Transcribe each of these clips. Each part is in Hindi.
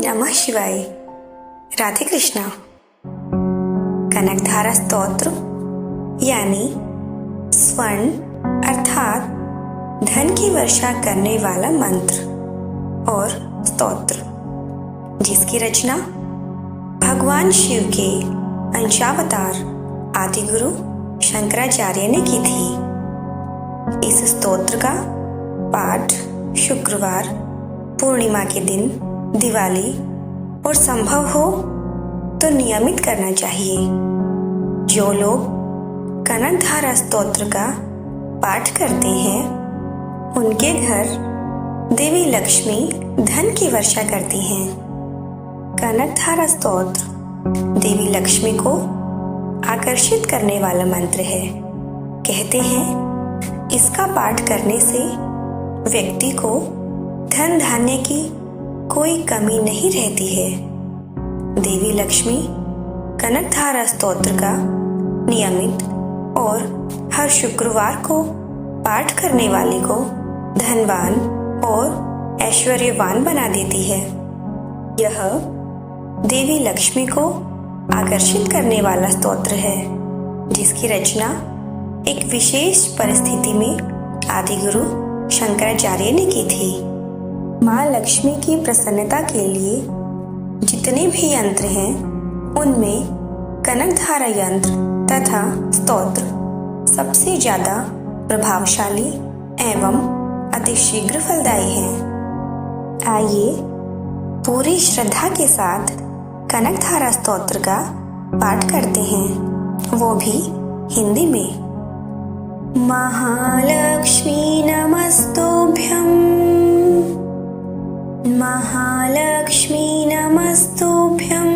नमः शिवाय। राधे कृष्णा। कनकधारा स्तोत्र यानी स्वर्ण अर्थात धन की वर्षा करने वाला मंत्र और स्तोत्र, जिसकी रचना भगवान शिव के अंशावतार आदिगुरु शंकराचार्य ने की थी। इस स्तोत्र का पाठ शुक्रवार, पूर्णिमा के दिन, दिवाली और संभव हो तो नियमित करना चाहिए। जो लोग कनकधारा स्तोत्र का पाठ करते हैं उनके घर देवी लक्ष्मी धन की वर्षा करती हैं। कनकधारा स्तोत्र देवी लक्ष्मी को आकर्षित करने वाला मंत्र है। कहते हैं इसका पाठ करने से व्यक्ति को धन धान्य की कोई कमी नहीं रहती है। देवी लक्ष्मी कनकधारा स्तोत्र का नियमित और हर शुक्रवार को पाठ करने वाले को धनवान और ऐश्वर्यवान बना देती है। यह देवी लक्ष्मी को आकर्षित करने वाला स्तोत्र है, जिसकी रचना एक विशेष परिस्थिति में आदिगुरु शंकराचार्य ने की थी। माँ लक्ष्मी की प्रसन्नता के लिए जितने भी यंत्र हैं उनमें कनकधारा यंत्र तथा स्तोत्र सबसे ज्यादा प्रभावशाली एवं अतिशीघ्र फलदायी है। आइए पूरी श्रद्धा के साथ कनकधारा स्तोत्र का पाठ करते हैं, वो भी हिंदी में। महालक्ष्मी नमस्तुभ्यं, महालक्ष्मी नमस्तुभ्यं,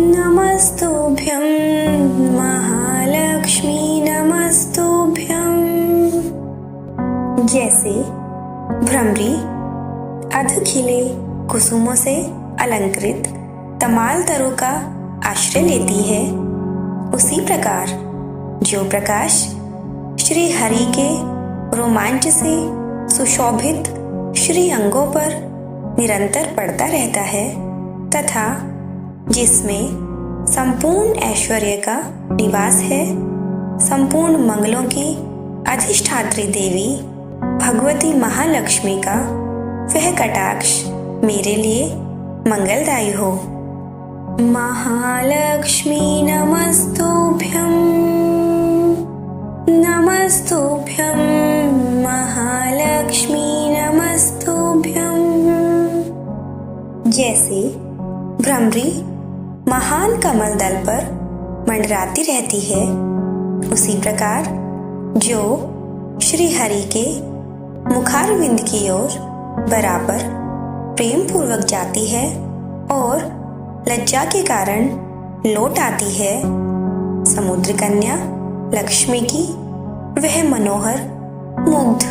नमस्तुभ्यं महालक्ष्मी नमस्तुभ्यं। जैसे भ्रमरी अधखिले कुसुमों से अलंकृत तमाल तरों का आश्रय लेती है, उसी प्रकार जो प्रकाश श्री हरि के रोमांच से सुशोभित श्री अंगों पर निरंतर पड़ता रहता है तथा जिसमें संपूर्ण ऐश्वर्य का निवास है, संपूर्ण मंगलों की अधिष्ठात्री देवी भगवती महालक्ष्मी का वह कटाक्ष मेरे लिए मंगलदायी हो। महालक्ष्मी नमस्तुभ्यं, नमस्तुभ्यं महालक्ष्मी नमस्तुभ्यं। जैसे भ्रमरी महान कमल दल पर मंडराती रहती है, उसी प्रकार जो श्री हरि के मुखारविंद की ओर बराबर प्रेम पूर्वक जाती है और लज्जा के कारण लौट आती है, समुद्र कन्या लक्ष्मी की वह मनोहर मुग्ध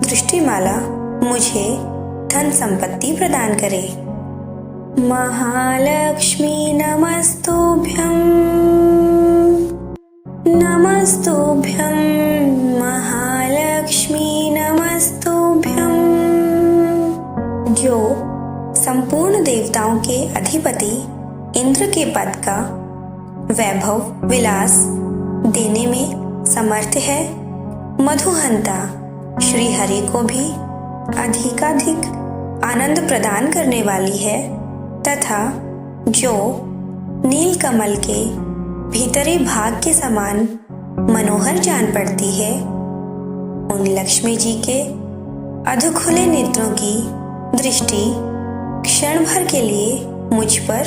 दृष्टिमाला मुझे धन संपत्ति प्रदान करे। महालक्ष्मी नमस्तुभ्यं, नमस्तुभ्यं महालक्ष्मी नमस्तुभ्यं। जो संपूर्ण देवताओं के अधिपति इंद्र के पद का वैभव विलास देने में समर्थ है, मधुहंता श्री हरि को भी अधिकाधिक आनंद प्रदान करने वाली है तथा जो नीलकमल के भीतरी भाग के समान मनोहर जान पड़ती है, उन लक्ष्मी जी के अधखुले नेत्रों की दृष्टि क्षण भर के लिए मुझ पर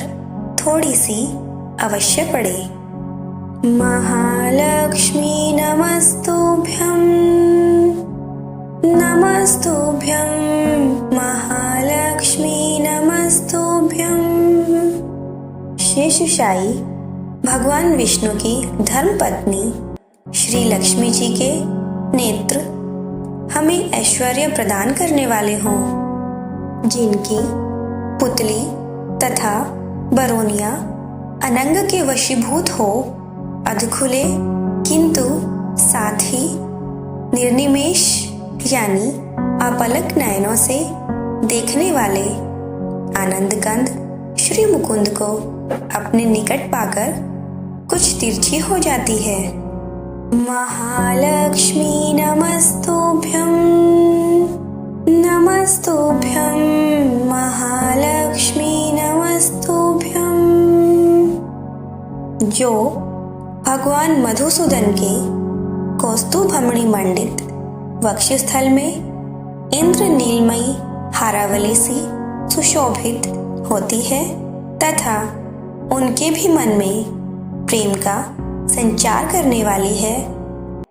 थोड़ी सी अवश्य पड़े। महालक्ष्मी नमस्तुभ्यं, नमस्तुभ्यं महालक्ष्मी नमस्तुभ्यं। शेषशायी भगवान विष्णु की धर्मपत्नी श्री लक्ष्मी जी के नेत्र हमें ऐश्वर्य प्रदान करने वाले हों, जिनकी पुतली तथा बरोनिया अनंग के वशीभूत हो, अधखुले किंतु साथ ही निर्निमेष यानी अपलक नयनों से देखने वाले आनंद कंद श्री मुकुंद को अपने निकट पाकर कुछ तिरछी हो जाती है। महालक्ष्मी नमस्तुभ्यं, नमस्तुभ्यं, महालक्ष्मी नमस्तुभ्यं। जो भगवान मधुसूदन के कौस्तुभमणि मंडित वक्षस्थल में इंद्र नीलमयी हारावली सी सुशोभित होती है तथा उनके भी मन में प्रेम का संचार करने वाली है,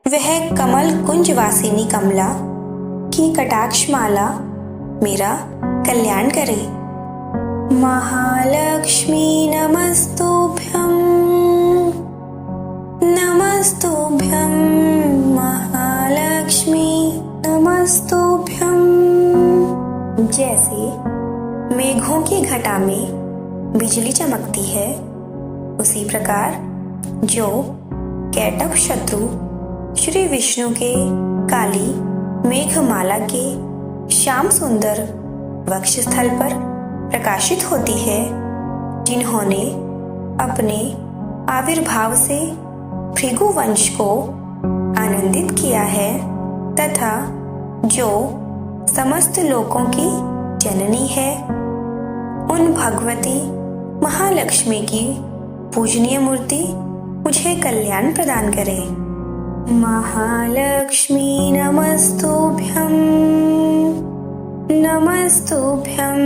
वह कमल कुंज वासिनी कमला की कटाक्ष माला मेरा कल्याण करे। महालक्ष्मी नमस्तुभ्यं, नमस्तुभ्यं, महालक्ष्मी नमस्तुभ्यं। जैसे मेघों की घटा में बिजली चमकती है, उसी प्रकार जो कैटभ शत्रु श्री विष्णु के काली मेघमाला के श्याम सुंदर वक्षस्थल पर प्रकाशित होती है, जिन्होंने अपने आविर्भाव से भृगु वंश को आनंदित किया है तथा जो समस्त लोकों की जननी है, उन भगवती महालक्ष्मी की पूजनीय मूर्ति मुझे कल्याण प्रदान करे। महालक्ष्मी नमस्तुभ्यं, नमस्तुभ्यं,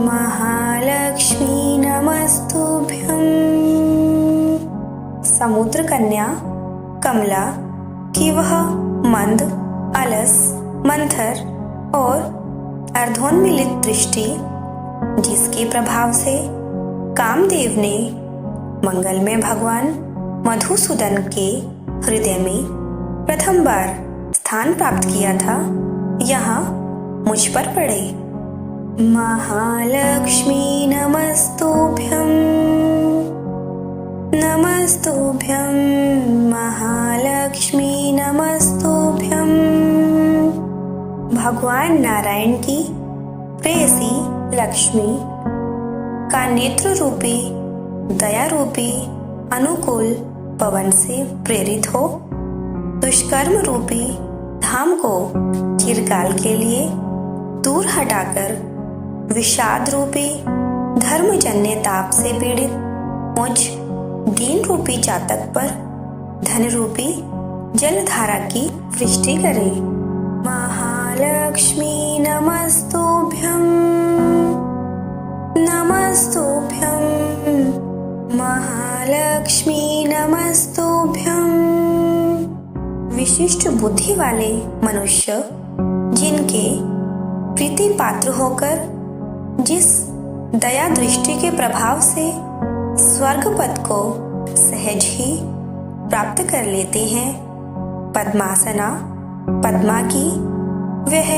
महालक्ष्मी नमस्तुभ्यं। समुद्र कन्या कमला की वह मंद, अलस, मंथर और अर्धोन्मिलित दृष्टि, जिसके प्रभाव से कामदेव ने मंगलमय भगवान मधुसूदन के हृदय में प्रथम बार स्थान प्राप्त किया था, यहाँ मुझ पर पड़े। महालक्ष्मी नमस्तुभ्यं, नमस्तुभ्यं, महालक्ष्मी नमस्तुभ्यं। भगवान नारायण की प्रेयसी लक्ष्मी का नेत्र रूपी, दया रूपी अनुकूल पवन से प्रेरित हो दुष्कर्म रूपी धाम को चिरकाल के लिए दूर हटाकर विषाद रूपी धर्मजन्य ताप से पीड़ित मुझ दीन रूपी जातक पर धन रूपी जलधारा की वृष्टि करे। महालक्ष्मी नमस्तुभ्यं, नमस्तुभ्यं, महालक्ष्मी नमस्तुभ्यं। विशिष्ट बुद्धि वाले मनुष्य जिनके प्रीति पात्र होकर जिस दया दृष्टि के प्रभाव से स्वर्ग पद को सहज ही प्राप्त कर लेते हैं, पद्मासना पद्मा की वह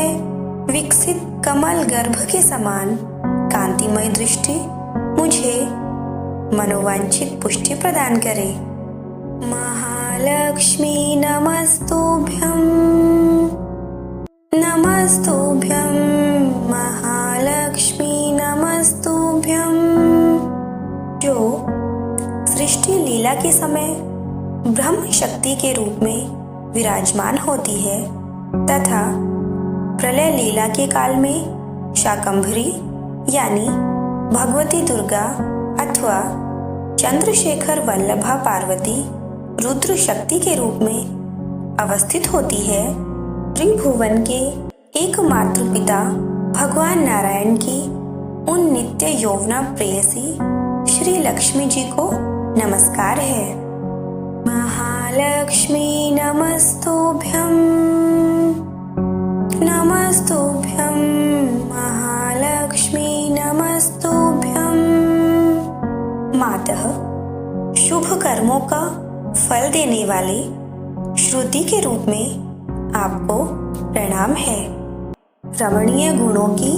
विकसित कमल गर्भ के समान कांतिमय दृष्टि मुझे मनोवांछित पुष्टि प्रदान करे। महालक्ष्मी नमस्तुभ्यं, नमस्तुभ्यं, महालक्ष्मी नमस्तुभ्यं। जो सृष्टि लीला के समय ब्रह्म शक्ति के रूप में विराजमान होती है तथा प्रलय लीला के काल में शाकंभरी यानी भगवती दुर्गा अथवा चंद्रशेखर वल्लभा पार्वती रुद्र शक्ति के रूप में अवस्थित होती है। त्रिभुवन के एकमात्र पिता भगवान नारायण की उन नित्य यौवना प्रेयसी श्री लक्ष्मी जी को नमस्कार है। महालक्ष्मी नमस्तुभ्यं, नमस्तुभ्यं, महालक्ष्मी नमस्तुभ्यं। मातः शुभ कर्मों का फल देने वाले श्रुति के रूप में आपको प्रणाम है। रमणीय गुणों की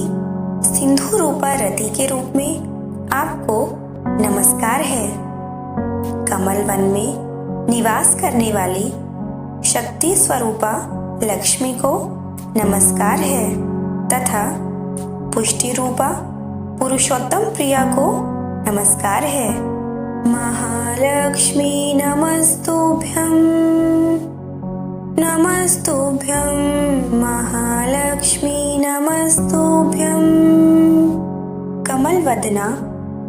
सिंधु रूपा रति के रूप में आपको नमस्कार है। कमल वन में निवास करने वाली शक्ति स्वरूपा लक्ष्मी को नमस्कार है तथा पुष्टि रूपा पुरुषोत्तम प्रिया को नमस्कार है। महालक्ष्मी नमस्तुभ्यं, नमस्तुभ्यं, महालक्ष्मी नमस्तुभ्यं। कमल वदना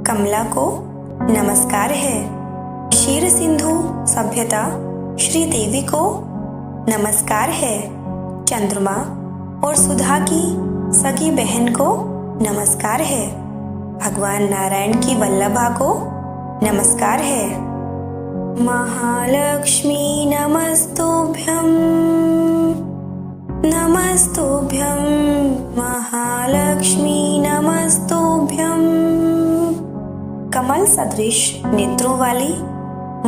कमला को नमस्कार है। क्षीर सिंधु सभ्यता श्रीदेवी को नमस्कार है। चंद्रमा और सुधा की सगी बहन को नमस्कार है। भगवान नारायण की वल्लभा को नमस्कार है। महालक्ष्मी नमस्तुभ्यं, नमस्तुभ्यं, महालक्ष्मी नमस्तुभ्यं। कमल सदृश नेत्रों वाली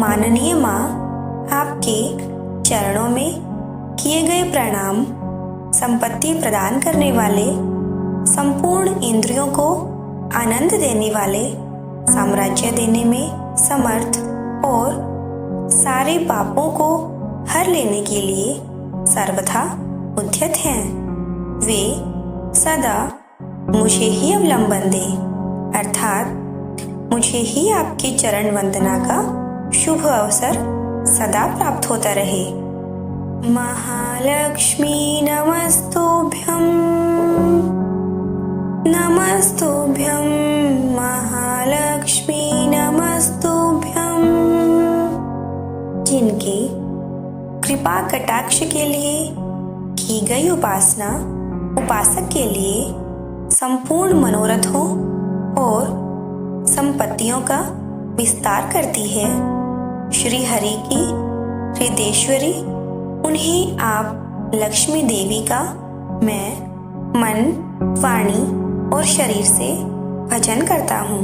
माननीय माँ, आपके चरणों में किए गए प्रणाम संपत्ति प्रदान करने वाले, संपूर्ण इंद्रियों को आनंद देने वाले, साम्राज्य देने में समर्थ और सारे पापों को हर लेने के लिए सर्वथा उद्यत हैं। वे सदा मुझे ही अवलंबन दें, अर्थात मुझे ही आपकी चरण वंदना का शुभ अवसर सदा प्राप्त होता रहे। महालक्ष्मी नमस्तुभ्यं, नमस्तुभ्यं, महालक्ष्मी नमस्तुभ्यं। जिनके कृपा कटाक्ष के लिए की गई उपासना उपासक के लिए संपूर्ण मनोरथों और संपत्तियों का विस्तार करती है। श्री हरि की हृदयेश्वरी, उन्हें आप लक्ष्मी देवी का मैं मन, वाणी और शरीर से भजन करता हूँ।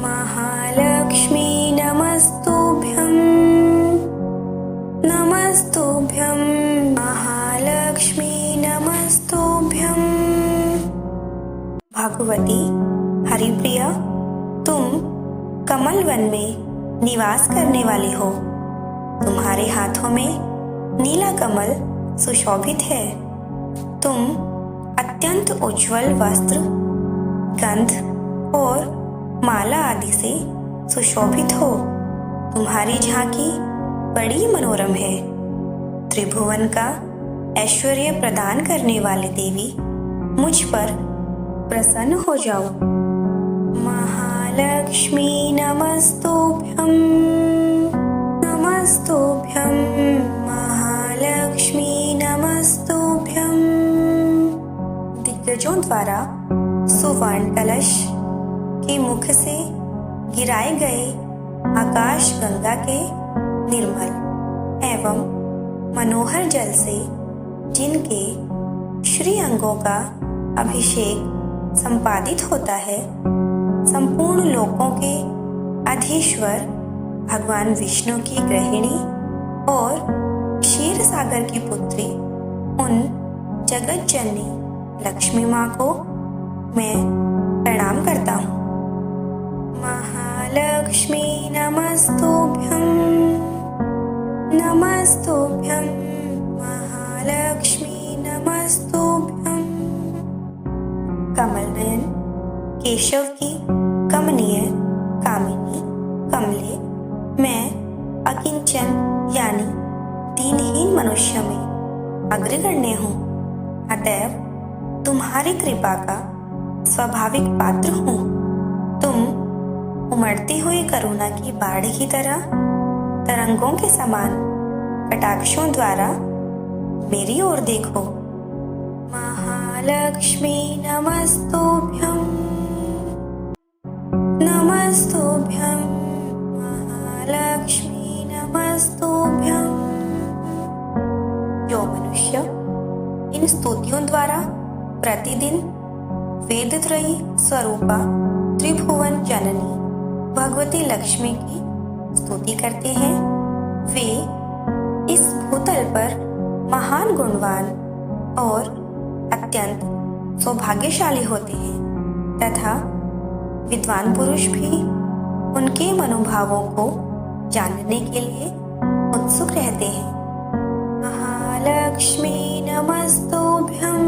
महालक्ष्मी नमस्तुभ्यं, नमस्तुभ्यं, महालक्ष्मी नमस्तुभ्यं। भगवती हरिप्रिया, तुम कमल वन में निवास करने वाली हो। तुम्हारे हाथों में नीला कमल सुशोभित है। तुम अत्यंत उज्जवल वस्त्र, गंध और माला आदि से सुशोभित हो। तुम्हारी झांकी बड़ी मनोरम है। त्रिभुवन का ऐश्वर्य प्रदान करने वाली देवी, मुझ पर प्रसन्न हो जाओ। महालक्ष्मी नमस्तुभ्यं, नमस्तुभ्यं, महालक्ष्मी नमस्तुभ्यं। दिग्गजों द्वारा सुवर्ण कलश के मुख से गिराए गए आकाश गंगा के निर्मल एवं मनोहर जल से जिनके श्री अंगों का अभिषेक संपादित होता है, संपूर्ण लोकों के अधीश्वर भगवान विष्णु की गृहिणी और क्षीर सागर की पुत्री, उन जगत जननी लक्ष्मी माँ को मैं प्रणाम करता हूँ। महालक्ष्मी नमस्तुभ्यं, नमस्तुभ्यं, महालक्ष्मी नमस्तुभ्यं। कमल नयन केशव की कमनीय कामिनी कमले, मैं अकिंचन यानी दीनहीन मनुष्य में अग्रगण्य हूँ। अतएव तुम्हारी कृपा का स्वाभाविक पात्र हूँ। तुम उमड़ती हुई करुणा की बाढ़ की तरह तरंगों के समान कटाक्षों द्वारा मेरी ओर देखो। महालक्ष्मी नमस्तुभ्यं, नमस्तुभ्यं, महालक्ष्मी नमस्तुभ्यं। जो मनुष्य इन स्तुतियों द्वारा प्रतिदिन वेदत्रयी स्वरूपा त्रिभुवन जननी भगवती लक्ष्मी की स्तुति करते हैं, वे इस भूतल पर महान गुणवान और अत्यंत सौभाग्यशाली होते हैं तथा विद्वान पुरुष भी उनके मनोभावों को जानने के लिए उत्सुक रहते हैं। महालक्ष्मी नमस्तुभ्यं,